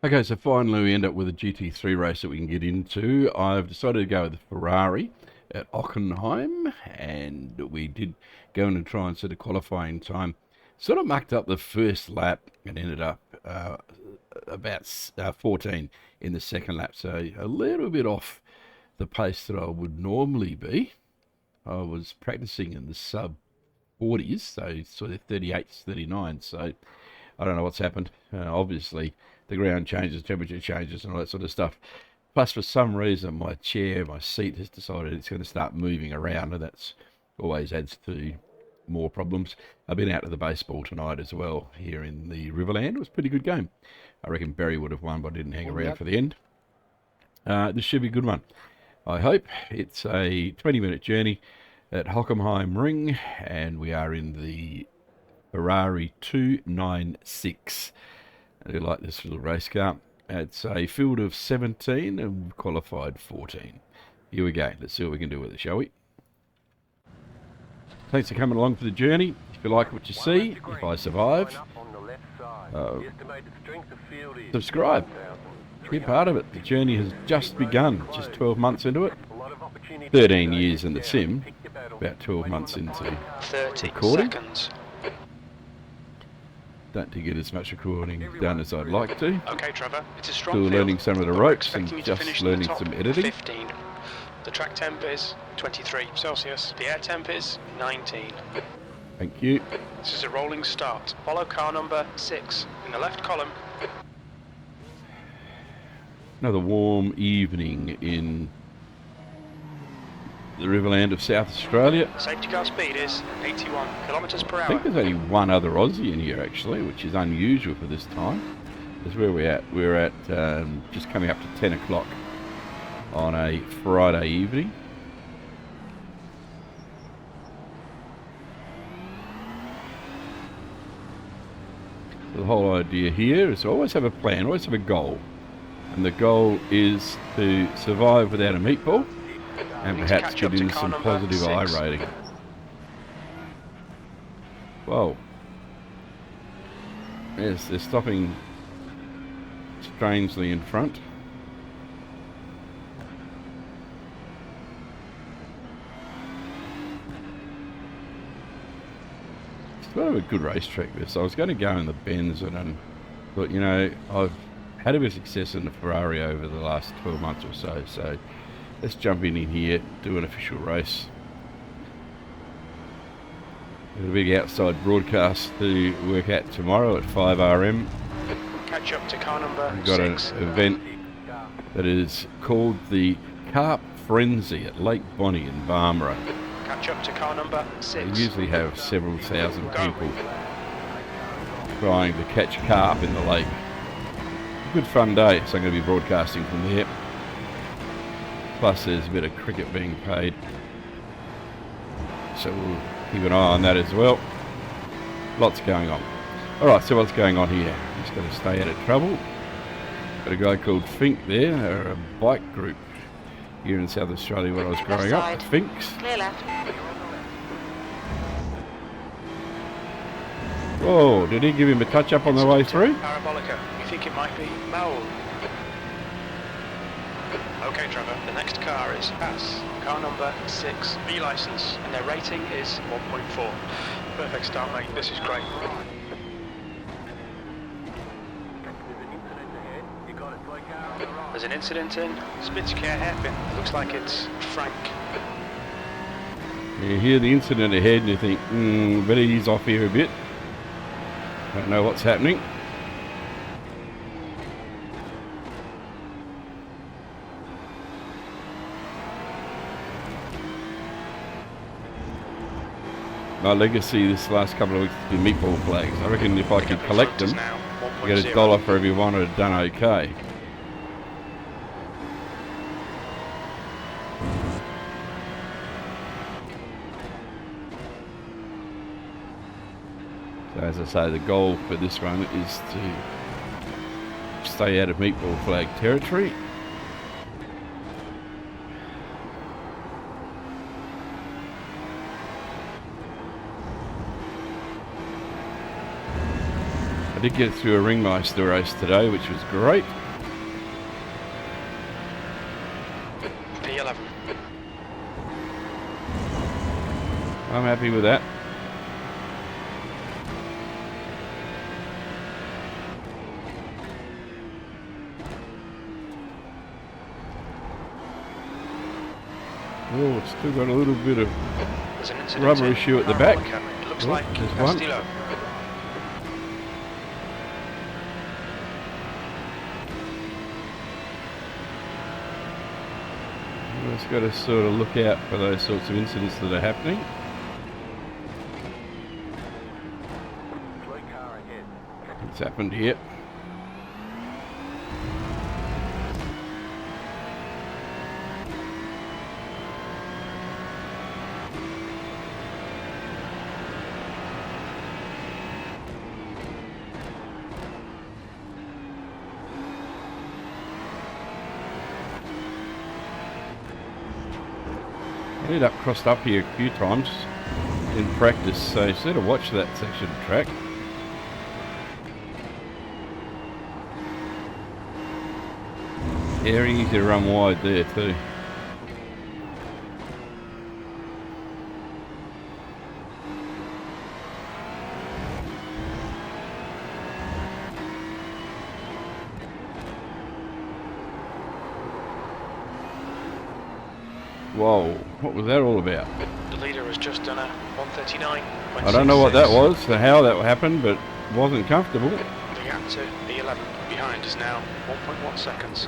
Okay, so finally we end up with a GT3 race that we can get into. I've decided to go with the Ferrari at Hockenheim, and we did go in and try and set a qualifying time. Sort of mucked up the first lap and ended up about 14 in the second lap, so a little bit off the pace that I would normally be. I was practicing in the sub 40s, so sort of 38s, 39, so I don't know what's happened. Obviously, the ground changes, temperature changes, and all that sort of stuff. Plus, for some reason, my seat has decided it's going to start moving around, and that's always adds to more problems. I've been out to the baseball tonight as well here in the Riverland. It was a pretty good game. I reckon Berry would have won, but I didn't hang around for the end. This should be a good one. I hope. It's a 20-minute journey at Hockenheimring, and we are in the Ferrari 296. I do like this little race car. It's a field of 17 and we've qualified 14. Here we go. Let's see what we can do with it, shall we? Thanks for coming along for the journey. If you like what you see, if I survive, subscribe. Be part of it. The journey has just begun. Just 12 months into it. 13 years in the sim. About 12 months into 30 recording. seconds. Don't get as much recording done as I'd like to. Okay, Trevor, it's a strong Still field, learning some of the but we're ropes and expecting you to just finish in the learning top some editing. 15. The track temp is 23 Celsius. The air temp is 19. Thank you. This is a rolling start. Follow car number 6 in the left column. Another warm evening in the Riverland of South Australia. Safety car speed is 81 kilometers per I hour. think there's only one other Aussie in here actually, which is unusual for this time. That's where we're at. We're at just coming up to 10 o'clock on a Friday evening. The whole idea here is to always have a plan, always have a goal. And the goal is to survive without a meatball and perhaps get in some positive I rating. Whoa. Yes, they're stopping strangely in front. It's kind of a good racetrack this. I was going to go in the Benz and thought, you know, I've had a bit of success in the Ferrari over the last 12 months or so, so let's jump in here, do an official race. Got a big outside broadcast to work at tomorrow at 5 RM. Catch up to car number We've got 6. an event that is called the Carp Frenzy at Lake Bonnie in Barmera. Catch up to car number They 6. usually have several thousand people trying to catch carp in the lake. Good fun day, so I'm going to be broadcasting from there. Plus there's a bit of cricket being played, so we'll keep an eye on that as well. Lots going on. Alright, so what's going on here? Just got to stay out of trouble. Got a guy called Fink there. They're a bike group here in South Australia when I was growing up. The Finks. Clear left. Whoa, did he give him a touch up on the way through? Parabolica. You think it might be Maul? Okay, Trevor. The next car is Pass. Car number 6. B license. And their rating is 1.4. Perfect start, mate. This is great. There's an incident in Spitzkare hairpin. It looks like it's Frank. You hear the incident ahead and you think, better ease off here a bit. Don't know what's happening. My legacy this last couple of weeks has been meatball flags. I reckon if I could collect them, I get $1 for every one, I'd have done okay. So as I say, the goal for this one is to stay out of meatball flag territory. I did get through a Ringmeister race today, which was great. P11. I'm happy with that. Oh, it's still got a little bit of There's an incident rubber in issue at the car back. Hockenheimring. It looks Oh, like there's one. Castillo. We've just got to sort of look out for those sorts of incidents that are happening. It's happened here. I ended up crossed up here a few times in practice, so you sort of watch that section of track. Very easy to run wide there too. Whoa, what was that all about? The leader has just done a 139. I don't know what that was, or how that happened, but wasn't comfortable. The gap to E11 behind is now 1.1 seconds.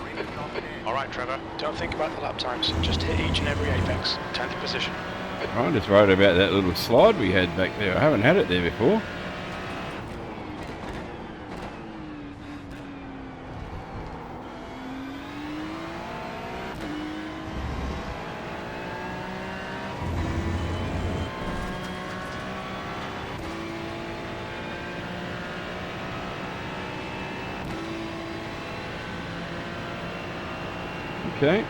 Alright Trevor, don't think about the lap times, just hit each and every apex. 10th position. I just wrote about that little slide we had back there. I haven't had it there before. Okay.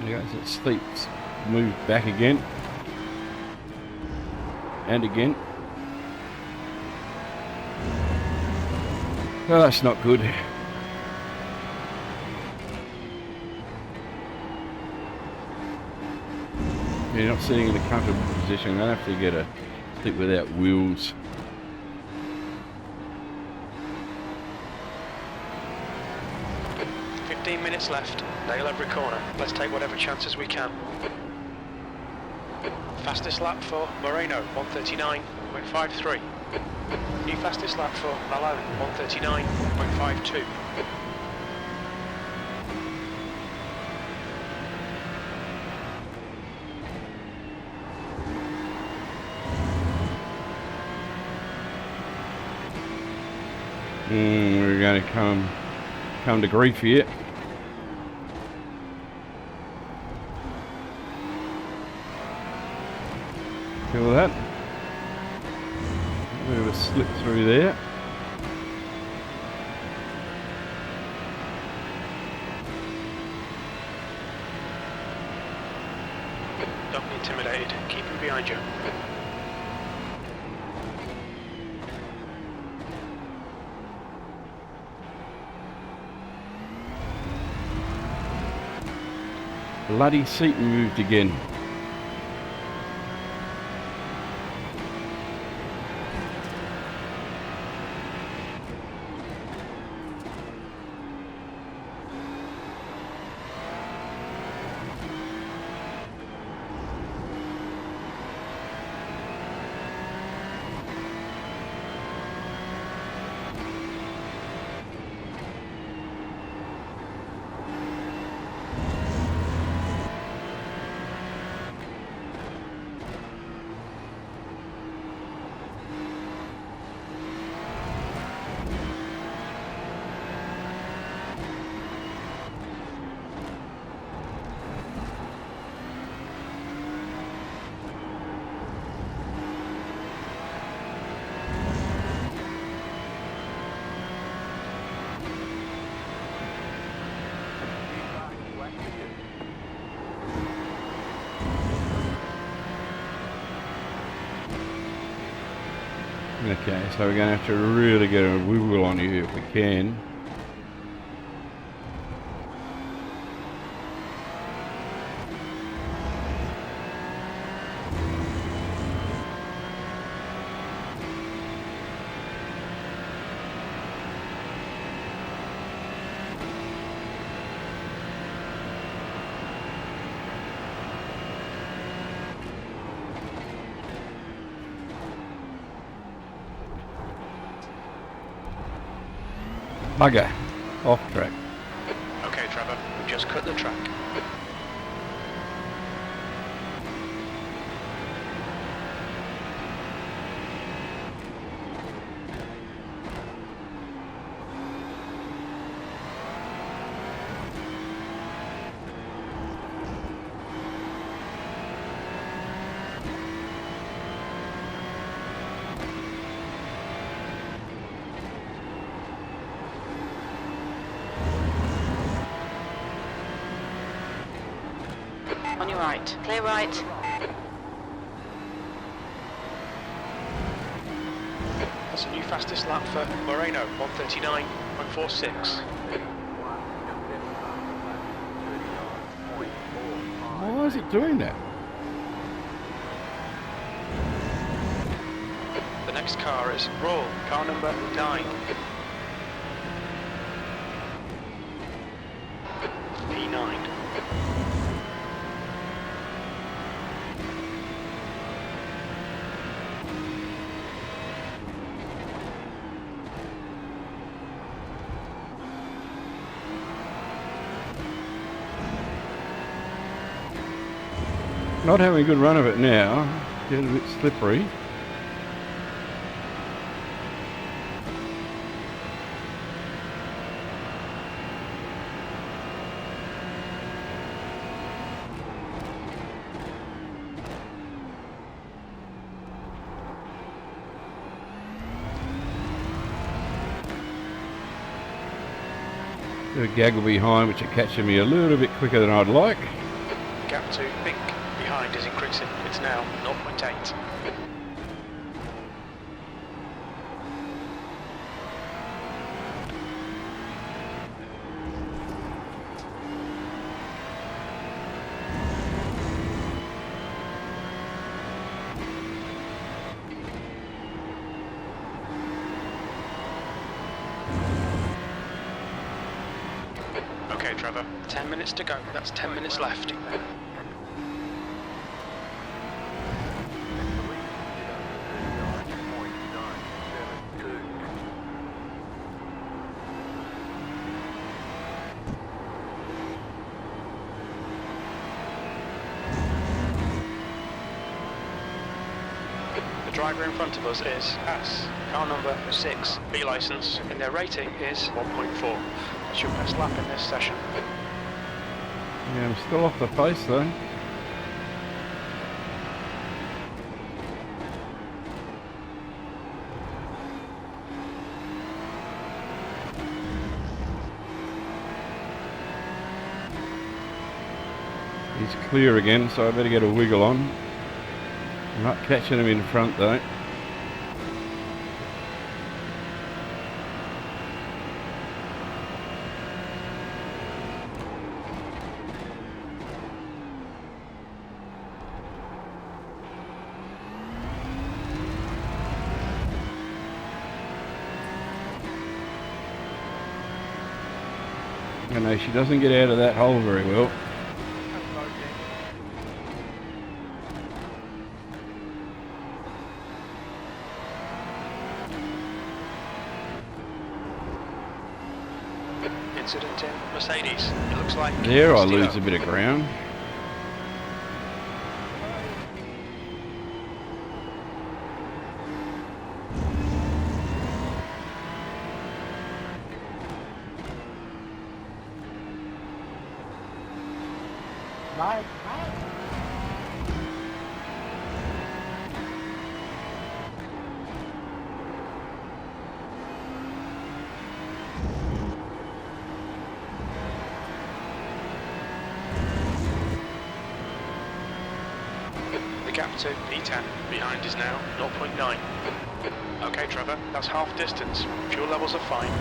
There goes that steep move back again. And again. Oh, that's not good. You're not sitting in a comfortable position. I'm going to have to get a stick without wheels. Minutes left. Nail every corner. Let's take whatever chances we can. Fastest lap for Moreno, 139.53. New fastest lap for Malone, 139.52. We're going to come to grief here. Feel that? A bit of a slip through there. Don't be intimidated. Keep him behind you. Bloody seat moved again. Okay, so we're going to have to really get a wiggle on you if we can. Bugger. Off track. Okay, Trevor, we've just cut the track. On your right. Clear right. That's a new fastest lap for Moreno, 1:39.46. Why is it doing that? The next car is Roll, car number 9. P9. Not having a good run of it now. Getting a bit slippery. Bit of gaggle behind, which are catching me a little bit quicker than I'd like. Gap to Pink behind is increasing. It's now 0.8. Okay, Trevor, 10 minutes to go. That's 10 minutes left. The driver in front of us is Pass, car number 6, B licence, and their rating is 1.4. That's your best lap in this session. Yeah, I'm still off the pace though. He's clear again, so I better get a wiggle on. I'm not catching him in front though. You know, she doesn't get out of that hole very well. Incident in Mercedes. It looks like There I Castillo. lose a bit of ground. The gap to P10 behind is now 0.9. Okay, Trevor, that's half distance. Fuel levels are fine.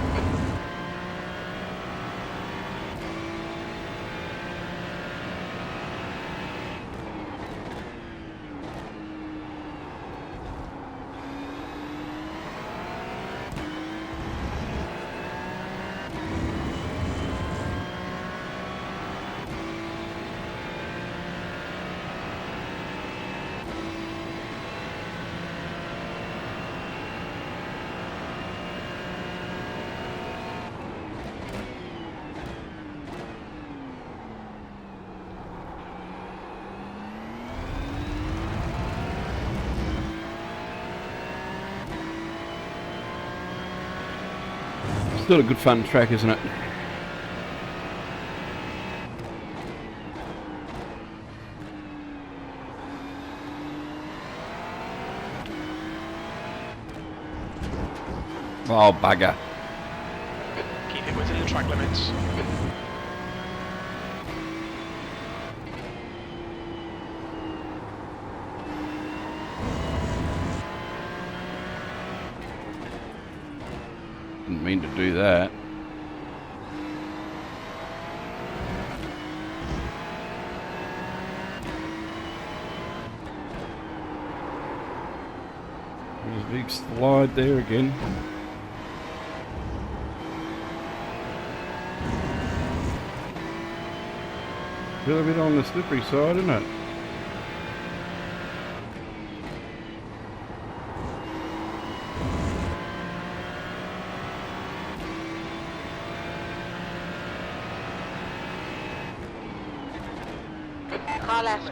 Still a good fun track, isn't it? Oh, bugger. Keep it within the track limits. Didn't mean to do that. There's a big slide there again. A little bit on the slippery side, isn't it? Car left.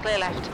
Clear left.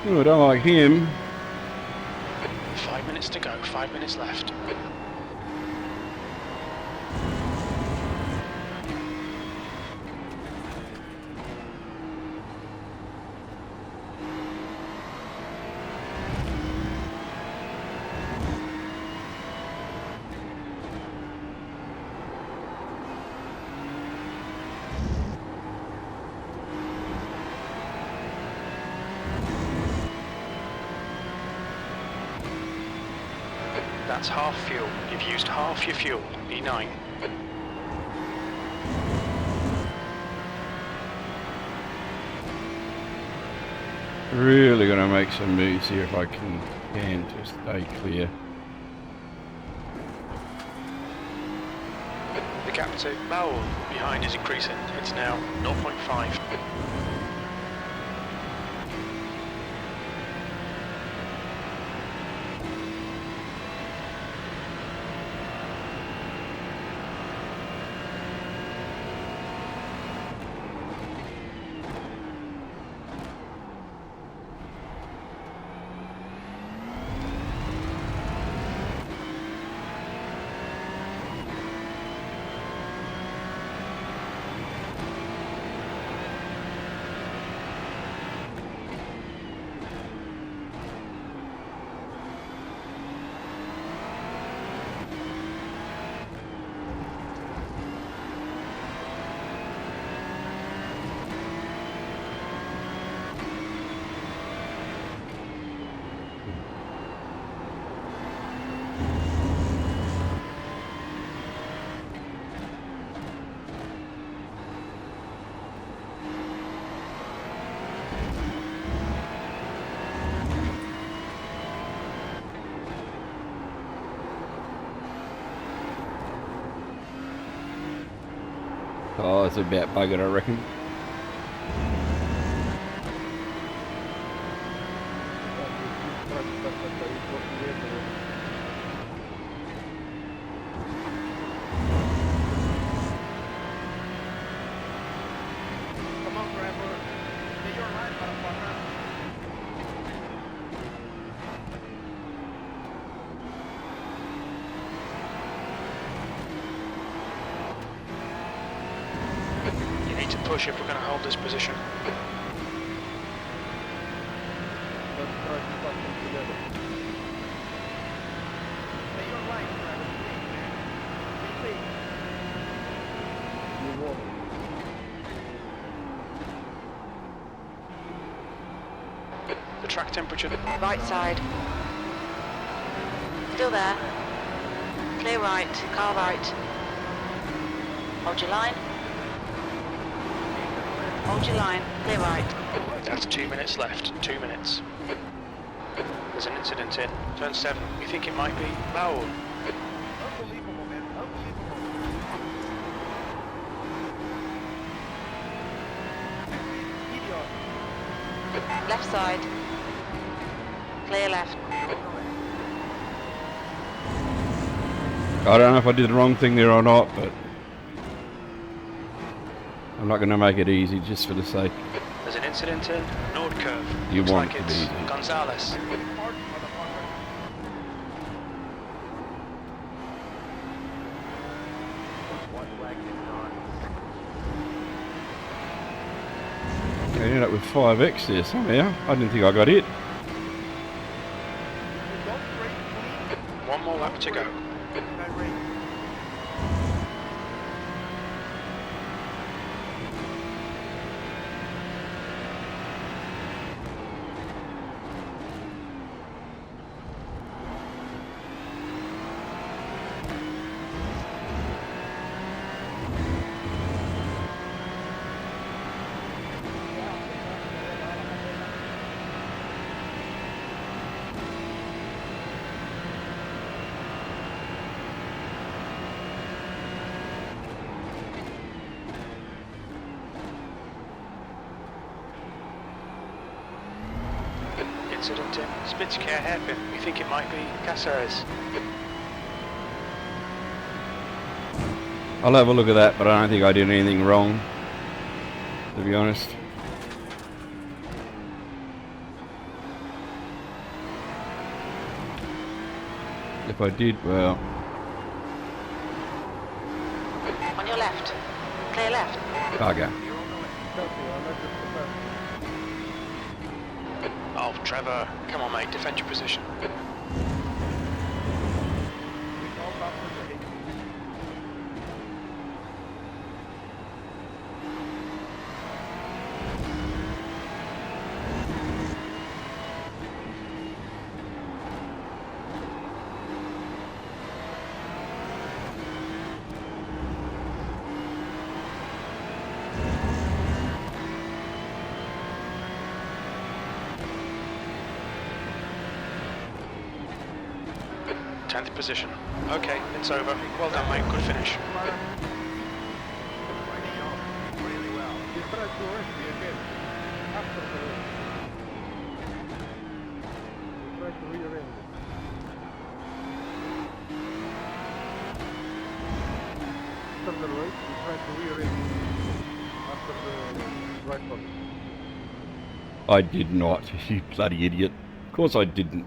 Oh, I don't like him. 5 minutes to go, 5 minutes left. That's half fuel. You've used half your fuel. E9. Really gonna make some moves here if I can just stay clear. The gap to Mel behind is increasing. It's now 0.5. Oh, it's about buggered, I reckon. Come on, driver. Stay your line, motherfucker. You need to push if we're going to hold this position. Stay your line, driver. Please, man. Please. The track temperature. Right side. Still there. Clear right. Car right. Hold your line. Hold your line. Clear right. That's 2 minutes left. 2 minutes. There's an incident in turn 7. You think it might be Raoul? Unbelievable, man. Unbelievable. Idiot. Left side. Clear left. I don't know if I did the wrong thing there or not, but I'm not going to make it easy just for the sake. There's an incident in Nord Curve. You Looks want like it to it's be easy. Gonzalez. I ended up with 5x there somehow. I didn't think I got it. One more lap to go. Incident in Spitzker hairpin. We think it might be Caceres. I'll have a look at that, but I don't think I did anything wrong, to be honest. If I did, well, On your left. Clear left. bugger. Oh, Trevor. Come on, mate. Defend your position. Tenth position. Okay, it's over. Well done, mate. Good finish. I did not, you bloody idiot. Of course I didn't.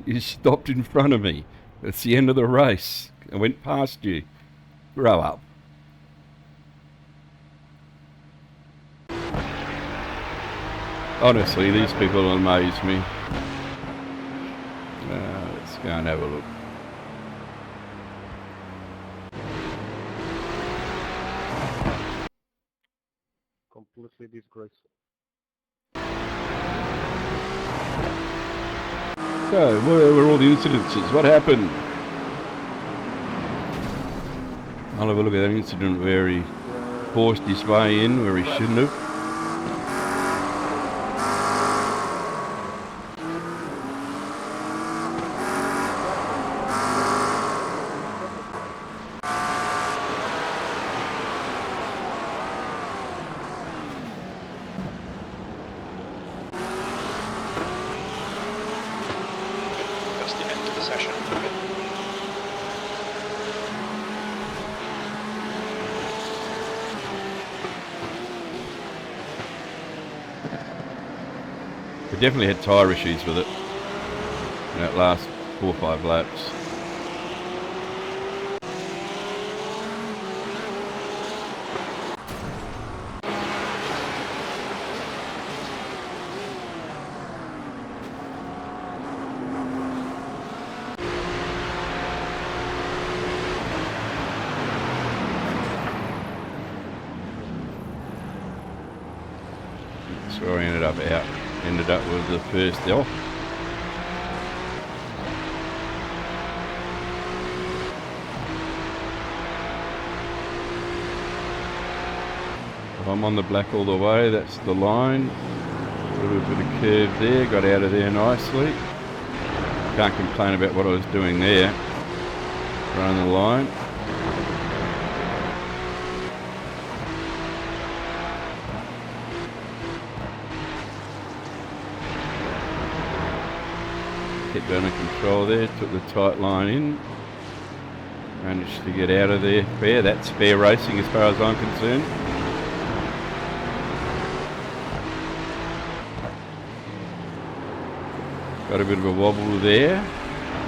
You stopped in front of me. It's the end of the race. I went past you. Grow up. Honestly, these people amaze me. Let's go and have a look. Completely disgraceful. So, where were all the incidences? What happened? I'll have a look at that incident where he forced his way in where he shouldn't have. session. We definitely had tyre issues with it in that last 4 or 5 laps. So I ended up with the first off. I'm on the black all the way, that's the line. A little bit of curve there, got out of there nicely. Can't complain about what I was doing there. Running the line. Kept under control there, took the tight line in. Managed to get out of there fair. That's fair racing as far as I'm concerned. Got a bit of a wobble there.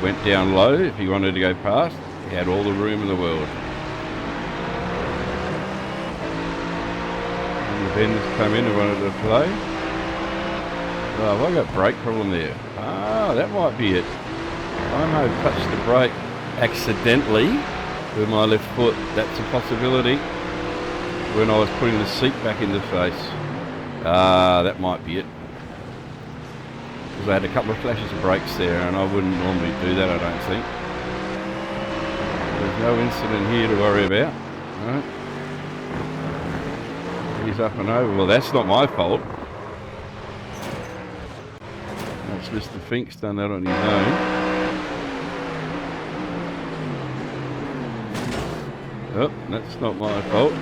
Went down low if he wanted to go past. He had all the room in the world. And the bends come in and wanted to play. Oh, have I got brake problem there? Ah, that might be it. I may have touched the brake accidentally with my left foot. That's a possibility. When I was putting the seat back in the face. Ah, that might be it. Because I had a couple of flashes of brakes there and I wouldn't normally do that, I don't think. There's no incident here to worry about. Right. He's up and over. Well, that's not my fault. That's Mr. Fink's done that on his own. Oh, that's not my fault.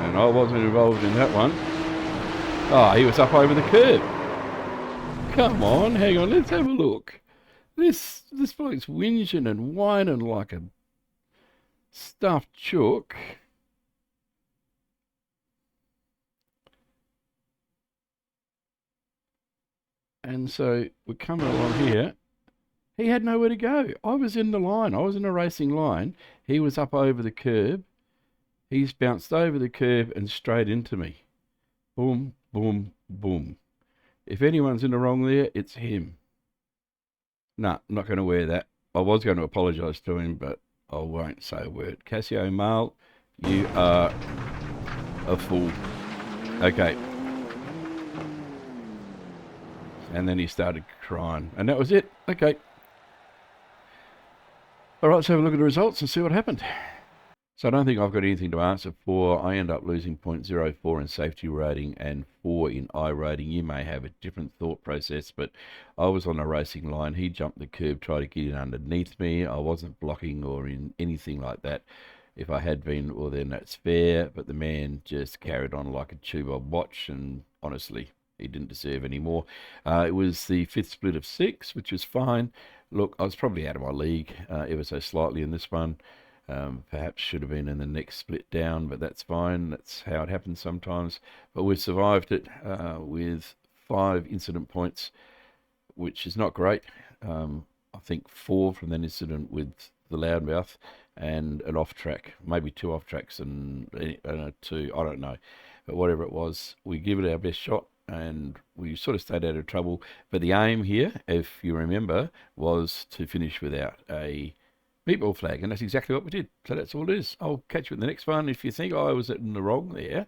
And I wasn't involved in that one. Oh, he was up over the curb. Come on, hang on, let's have a look. This bloke's whinging and whining like a stuffed chook. And so we're coming along here. He had nowhere to go. I was in the line. I was in a racing line. He was up over the curb. He's bounced over the curb and straight into me. Boom, boom, boom. If anyone's in the wrong there, it's him. Nah, I'm not going to wear that. I was going to apologise to him, but I won't say a word. Cassio Male, you are a fool. Okay. And then he started crying. And that was it. Okay. All right, let's have a look at the results and see what happened. So I don't think I've got anything to answer for. I end up losing 0.04 in safety rating and 4 in iRating. You may have a different thought process, but I was on a racing line. He jumped the curb, tried to get in underneath me. I wasn't blocking or in anything like that. If I had been, well, then that's fair. But the man just carried on like a tube-bob watch, and honestly, he didn't deserve any more. It was the 5th split of 6, which was fine. Look, I was probably out of my league ever so slightly in this one. Perhaps should have been in the next split down, but that's fine. That's how it happens sometimes. But we survived it with 5 incident points, which is not great. I think 4 from that incident with the loudmouth and an off track, maybe 2 off tracks and 2, I don't know. But whatever it was, we give it our best shot. And we sort of stayed out of trouble. But the aim here, if you remember, was to finish without a meatball flag. And that's exactly what we did. So that's all it is. I'll catch you in the next one. If you think I was in the wrong there,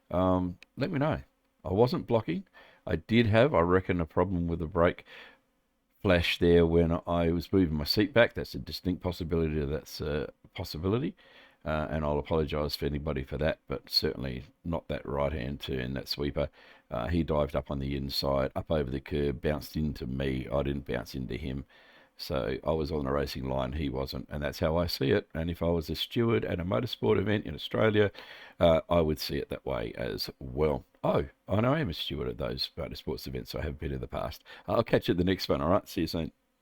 let me know. I wasn't blocking. I did have, I reckon, a problem with the brake flash there when I was moving my seat back. That's a distinct possibility. That's a possibility. And I'll apologise for anybody for that, but certainly not that right-hand turn, that sweeper. He dived up on the inside, up over the curb, bounced into me. I didn't bounce into him. So I was on a racing line, he wasn't, and that's how I see it. And if I was a steward at a motorsport event in Australia, I would see it that way as well. Oh, I know I am a steward at those motorsports events. So I have been in the past. I'll catch you at the next one. All right. See you soon.